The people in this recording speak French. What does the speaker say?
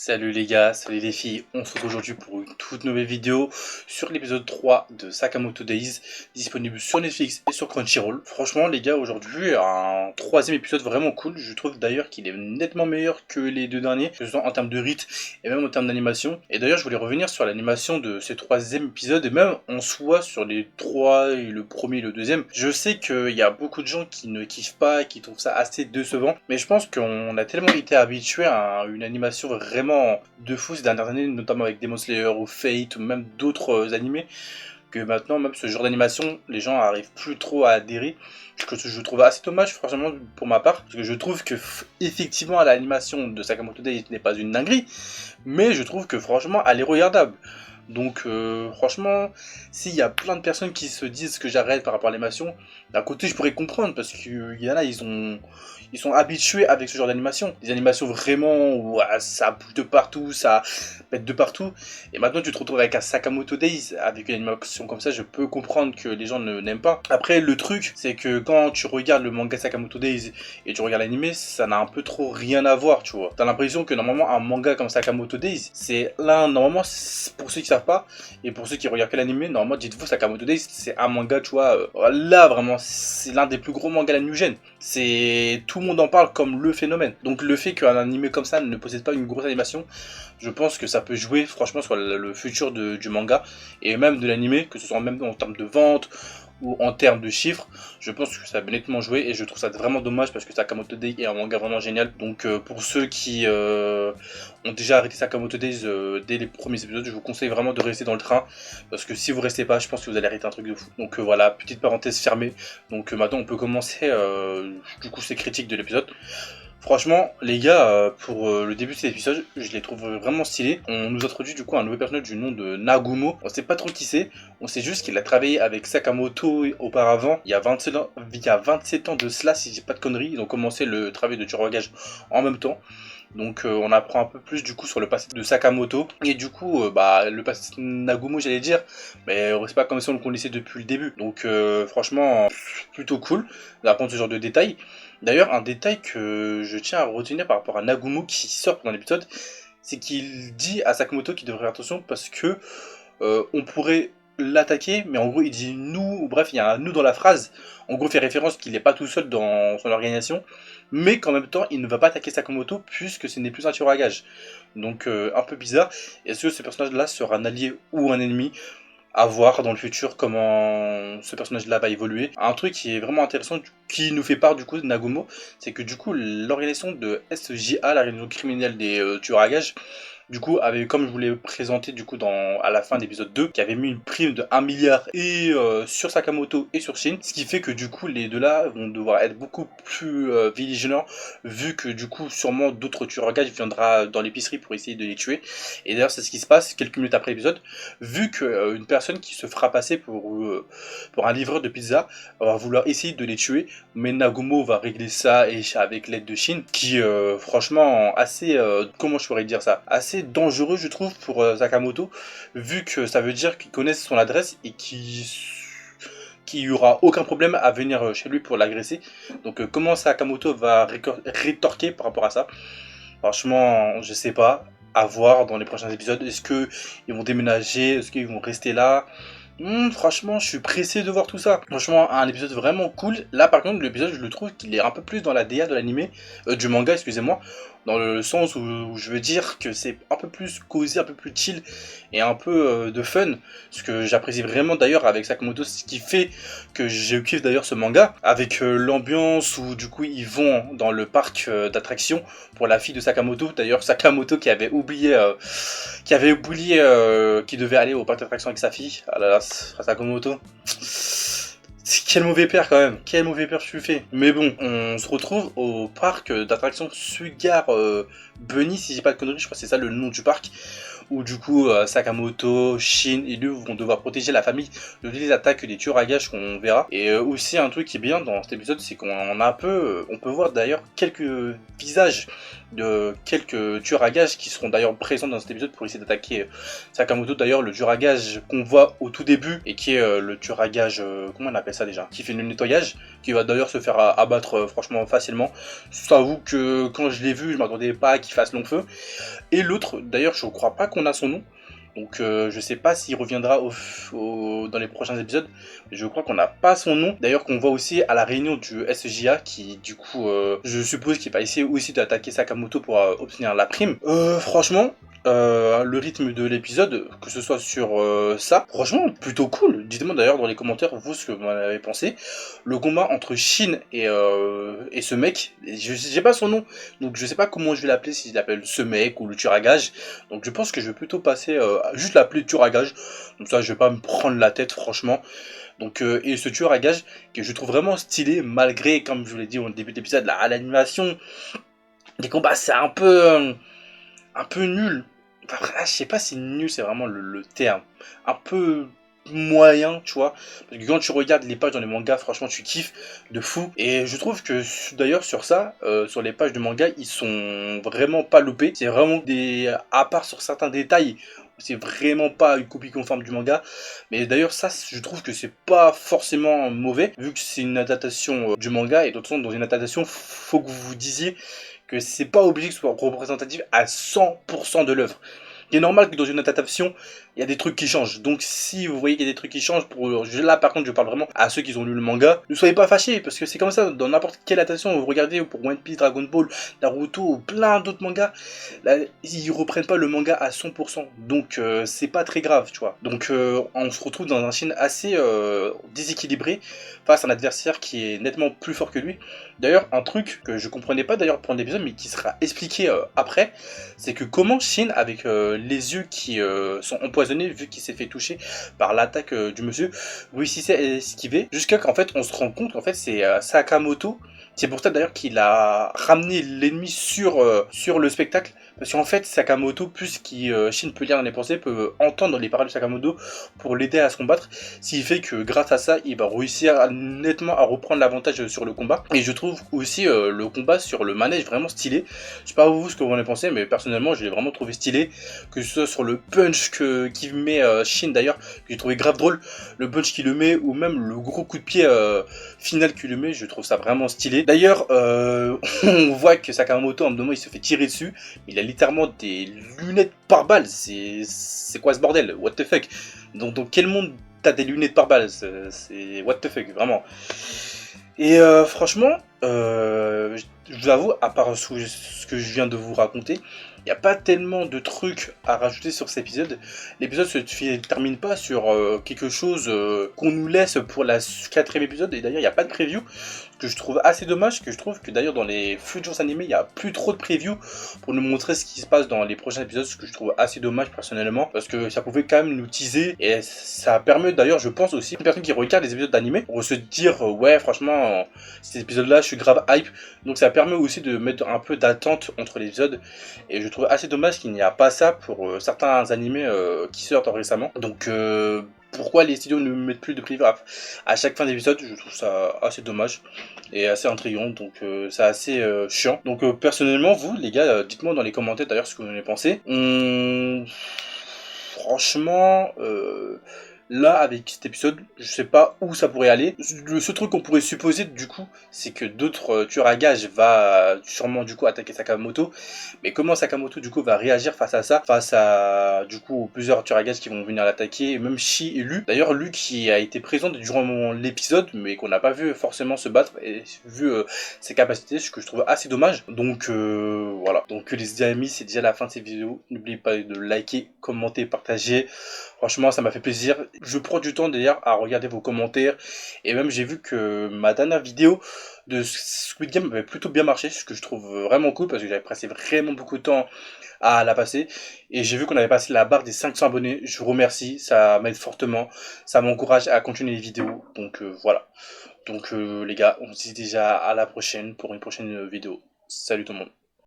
Salut les gars, salut les filles, on se retrouve aujourd'hui pour une toute nouvelle vidéo sur l'épisode 3 de Sakamoto Days, disponible sur Netflix et sur Crunchyroll. Franchement les gars, aujourd'hui un troisième épisode vraiment cool, je trouve d'ailleurs qu'il est nettement meilleur que les deux derniers, que ce soit en termes de rythme et même en termes d'animation. Et d'ailleurs je voulais revenir sur l'animation de ce troisième épisode et même en soi sur les trois, et le premier et le deuxième. Je sais qu'il y a beaucoup de gens qui ne kiffent pas, qui trouvent ça assez décevant, mais je pense qu'on a tellement été habitué à une animation vraiment de fou ces dernières années, notamment avec Demon Slayer ou Fate ou même d'autres animés, que maintenant même ce genre d'animation, les gens arrivent plus trop à adhérer. Ce que je trouve assez dommage, franchement, pour ma part, parce que je trouve que effectivement l'animation de Sakamoto Days n'est pas une dinguerie, mais je trouve que franchement elle est regardable. Donc franchement, s'il y a plein de personnes qui se disent que j'arrête par rapport à l'animation, d'un côté je pourrais comprendre parce qu'il y en a, ils sont habitués avec ce genre d'animation. Des animations vraiment où ça bouge de partout, ça pète de partout. Et maintenant tu te retrouves avec un Sakamoto Days, avec une animation comme ça, je peux comprendre que les gens n'aiment pas. Après le truc, c'est que quand tu regardes le manga Sakamoto Days et tu regardes l'animé, ça n'a un peu trop rien à voir, tu vois. T'as l'impression que normalement un manga comme Sakamoto Days, c'est là, normalement, pour ceux qui savent pas, et pour ceux qui regardent que l'animé, normalement, dites-vous, Sakamoto Days, c'est un manga, tu vois, là, vraiment, c'est l'un des plus gros mangas de la New Gen. C'est... Tout le monde en parle comme le phénomène. Donc le fait qu'un animé comme ça ne possède pas une grosse animation, je pense que ça peut jouer, franchement, sur le futur du manga, et même de l'animé, que ce soit même en termes de vente, ou en termes de chiffres, je pense que ça a nettement joué et je trouve ça vraiment dommage parce que Sakamoto Days est un manga vraiment génial. Donc pour ceux qui ont déjà arrêté Sakamoto Days dès les premiers épisodes, je vous conseille vraiment de rester dans le train parce que si vous restez pas, je pense que vous allez arrêter un truc de fou. Donc voilà, petite parenthèse fermée. Donc maintenant on peut commencer du coup ces critiques de l'épisode. Franchement, les gars, pour le début de cet épisode, je les trouve vraiment stylés. On nous introduit du coup un nouveau personnage du nom de Nagumo. On sait pas trop qui c'est, on sait juste qu'il a travaillé avec Sakamoto auparavant, il y a 27 ans de cela, si j'ai pas de conneries. Ils ont commencé le travail de tueur à gages en même temps. Donc on apprend un peu plus du coup sur le passé de Sakamoto. Et du coup, le passé de Nagumo, j'allais dire, mais c'est pas comme si on le connaissait depuis le début. Donc franchement, plutôt cool d'apprendre ce genre de détails. D'ailleurs, un détail que je tiens à retenir par rapport à Nagumo qui sort pendant l'épisode, c'est qu'il dit à Sakamoto qu'il devrait faire attention parce que on pourrait l'attaquer, mais en gros il dit nous, ou bref il y a un nous dans la phrase, en gros il fait référence qu'il n'est pas tout seul dans son organisation, mais qu'en même temps il ne va pas attaquer Sakamoto puisque ce n'est plus un tueur à gage. Donc un peu bizarre, est-ce que ce personnage là sera un allié ou un ennemi? À voir dans le futur comment ce personnage-là va évoluer. Un truc qui est vraiment intéressant, qui nous fait part du coup de Nagumo, c'est que du coup l'organisation de SJA, l'organisation criminelle des tueurs à gages, du coup, avait, comme je vous l'ai présenté du coup à la fin de l'épisode 2, qui avait mis une prime de 1 milliard et sur Sakamoto et sur Shin, ce qui fait que du coup les deux là vont devoir être beaucoup plus vigilants, vu que du coup sûrement d'autres tueurs à gages viendra dans l'épicerie pour essayer de les tuer. Et d'ailleurs c'est ce qui se passe quelques minutes après l'épisode, vu que une personne qui se fera passer pour un livreur de pizza va vouloir essayer de les tuer, mais Nagumo va régler ça et avec l'aide de Shin, qui franchement assez, comment je pourrais dire ça, assez dangereux je trouve pour Sakamoto, vu que ça veut dire qu'ils connaissent son adresse et qu'il n'y aura aucun problème à venir chez lui pour l'agresser. Donc comment Sakamoto va rétorquer par rapport à ça, franchement je sais pas, à voir dans les prochains épisodes. Est-ce qu'ils vont déménager, est-ce qu'ils vont rester là? Franchement, je suis pressé de voir tout ça. Franchement, un épisode vraiment cool. Là, par contre, l'épisode, je le trouve qu'il est un peu plus dans la DA de l'animé, du manga, excusez-moi, dans le sens où je veux dire que c'est un peu plus cosy, un peu plus chill et un peu de fun. Ce que j'apprécie vraiment d'ailleurs avec Sakamoto, ce qui fait que je kiffe d'ailleurs ce manga, avec l'ambiance où du coup ils vont dans le parc d'attractions pour la fille de Sakamoto. D'ailleurs, Sakamoto qui avait oublié qu'il devait aller au parc d'attractions avec sa fille. Ah là là, Sakamoto. Quel mauvais père quand même, quel mauvais père tu fais. Mais bon, on se retrouve au parc d'attractions Sugar Bunny, si j'ai pas de conneries, je crois que c'est ça le nom du parc, où du coup Sakamoto, Shin et Lu vont devoir protéger la famille de toutes les attaques des tueurs à gages qu'on verra. Et aussi un truc qui est bien dans cet épisode, c'est qu'on a un peu, on peut voir d'ailleurs quelques visages de quelques tueurs à gages qui seront d'ailleurs présents dans cet épisode pour essayer d'attaquer Sakamoto. D'ailleurs, le tueur à gages qu'on voit au tout début et qui est le tueur à gages, comment on appelle ça déjà, qui fait le nettoyage, qui va d'ailleurs se faire abattre franchement facilement. J'avoue que quand je l'ai vu, je m'attendais pas à qu'il fasse long feu. Et l'autre, d'ailleurs, je crois pas qu'on a son nom. Donc je sais pas s'il reviendra dans les prochains épisodes, mais je crois qu'on n'a pas son nom. D'ailleurs qu'on voit aussi à la réunion du SJA qui du coup je suppose qu'il va essayer aussi d'attaquer Sakamoto pour obtenir la prime. Franchement, le rythme de l'épisode, que ce soit sur ça, franchement plutôt cool. Dites-moi d'ailleurs dans les commentaires vous ce que vous en avez pensé. Le combat entre Shin et ce mec, j'ai pas son nom, donc je sais pas comment je vais l'appeler, si je l'appelle ce mec ou le tueur à gage. Donc je pense que je vais plutôt passer juste l'appeler tueur à gage, comme ça je vais pas me prendre la tête franchement. Donc et ce tueur à gage que je trouve vraiment stylé, malgré, comme je vous l'ai dit au début de l'épisode, l'animation des combats c'est un peu nul. Enfin, je sais pas si nul c'est vraiment le terme. Un peu moyen, tu vois. Parce que quand tu regardes les pages dans les mangas, franchement, tu kiffes de fou. Et je trouve que d'ailleurs sur ça, sur les pages de manga, ils sont vraiment pas loupés. C'est vraiment des, à part sur certains détails, c'est vraiment pas une copie conforme du manga. Mais d'ailleurs ça, je trouve que c'est pas forcément mauvais, vu que c'est une adaptation du manga. Et d'autre façon, dans une adaptation, faut que vous vous disiez que c'est pas obligé que ce soit représentatif à 100% de l'œuvre. Il est normal que dans une adaptation, il y a des trucs qui changent. Donc si vous voyez qu'il y a des trucs qui changent, là par contre je parle vraiment à ceux qui ont lu le manga, ne soyez pas fâchés, parce que c'est comme ça, dans n'importe quelle adaptation, vous regardez pour One Piece, Dragon Ball, Naruto, ou plein d'autres mangas, là, ils reprennent pas le manga à 100%. Donc c'est pas très grave, tu vois. Donc on se retrouve dans un Shin assez déséquilibré, face à un adversaire qui est nettement plus fort que lui. D'ailleurs, un truc que je comprenais pas d'ailleurs pendant l'épisode, mais qui sera expliqué après, c'est que comment Shin, avec les yeux qui sont empoisonnés, vu qu'il s'est fait toucher par l'attaque du monsieur, réussissait à esquiver, jusqu'à qu'en fait on se rend compte qu'en fait c'est Sakamoto. C'est pour ça d'ailleurs qu'il a ramené l'ennemi sur le spectacle. Parce qu'en fait, Sakamoto, plus Shin peut lire dans les pensées, peut entendre les paroles de Sakamoto pour l'aider à se combattre. Ce qui fait que grâce à ça, il va réussir nettement à reprendre l'avantage sur le combat. Et je trouve aussi le combat sur le manège vraiment stylé. Je sais pas vous ce que vous en avez pensé, mais personnellement, je l'ai vraiment trouvé stylé. Que ce soit sur le punch qu'il met Shin d'ailleurs, que j'ai trouvé grave drôle. Le punch qu'il le met, ou même le gros coup de pied final qu'il le met, je trouve ça vraiment stylé. D'ailleurs, on voit que Sakamoto, à un moment, il se fait tirer dessus. Il a littéralement des lunettes par balle. C'est quoi ce bordel? What the fuck? Donc, dans quel monde t'as des lunettes par balle? C'est what the fuck, vraiment. Et franchement, je vous avoue, à part ce que je viens de vous raconter, il n'y a pas tellement de trucs à rajouter sur cet épisode. L'épisode se termine pas sur quelque chose qu'on nous laisse pour la quatrième épisode. Et d'ailleurs, il n'y a pas de preview, ce que je trouve assez dommage. Que je trouve que d'ailleurs, dans les futurs animés, il n'y a plus trop de preview pour nous montrer ce qui se passe dans les prochains épisodes. Ce que je trouve assez dommage personnellement, parce que ça pouvait quand même nous teaser. Et ça permet d'ailleurs, je pense aussi, une personne qui regarde les épisodes d'animé pour se dire ouais, franchement, cet épisode-là, je suis grave hype. Donc ça permet aussi de mettre un peu d'attente entre les épisodes. Et je trouve assez dommage qu'il n'y a pas ça pour certains animés qui sortent récemment. Donc pourquoi les studios ne mettent plus de preview à chaque fin d'épisode? Je trouve ça assez dommage et assez intriguant, donc c'est assez chiant. Donc personnellement, vous les gars, dites-moi dans les commentaires d'ailleurs ce que vous en avez pensé. Franchement, là avec cet épisode, je sais pas où ça pourrait aller. Le seul truc qu'on pourrait supposer du coup, c'est que d'autres tueurs à gages va sûrement du coup attaquer Sakamoto. Mais comment Sakamoto du coup va réagir face à ça, face à du coup plusieurs tueurs à gages qui vont venir l'attaquer, même Shi et Lu. D'ailleurs Lu qui a été présent durant l'épisode, mais qu'on n'a pas vu forcément se battre et vu ses capacités, ce que je trouve assez dommage. Donc voilà. Donc les amis, c'est déjà la fin de cette vidéo. N'oubliez pas de liker, commenter, partager. Franchement, ça m'a fait plaisir. Je prends du temps d'ailleurs à regarder vos commentaires. Et même, j'ai vu que ma dernière vidéo de Squid Game avait plutôt bien marché. Ce que je trouve vraiment cool parce que j'avais passé vraiment beaucoup de temps à la passer. Et j'ai vu qu'on avait passé la barre des 500 abonnés. Je vous remercie. Ça m'aide fortement. Ça m'encourage à continuer les vidéos. Donc voilà. Donc les gars, on se dit déjà à la prochaine pour une prochaine vidéo. Salut tout le monde.